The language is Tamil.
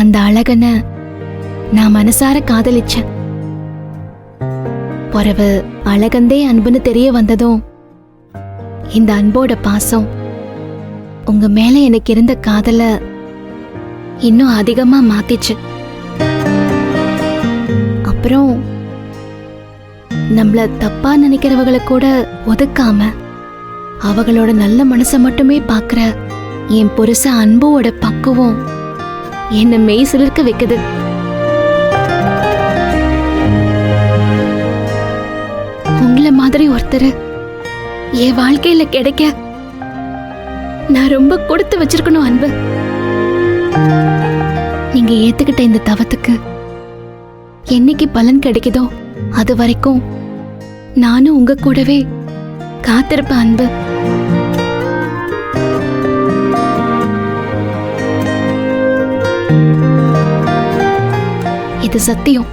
அந்த அழகனை நான் மனசார காதலிச்சேன். பொறவு அழகந்தே அன்புன்னு தெரிய வந்ததும் இந்த அன்போட பாசம் உங்க மேல எனக்கு இருந்த காதல இன்னும் அதிகமா மாத்திச்சு. அப்புறம் நம்மள தப்பா நினைக்கிறவங்களை கூட ஒதுக்காம அவங்களோட நல்ல மனசை மட்டுமே பாக்குற என் புருஷ அன்போட பக்குவம் என்ன மெய் சிலிர்க்க வைக்குது. உங்களை மாதிரி ஒருத்தர் என் வாழ்க்கையில கிடைக்க நான் ரொம்ப கொடுத்து வச்சிருக்கணும் அன்பு. நீங்க ஏத்துக்கிட்ட இந்த தவத்துக்கு என்னைக்கு பலன் கிடைக்குதோ அது வரைக்கும் நானும் உங்க கூடவே காத்திருப்பேன் அன்பு. இது சத்தியம்.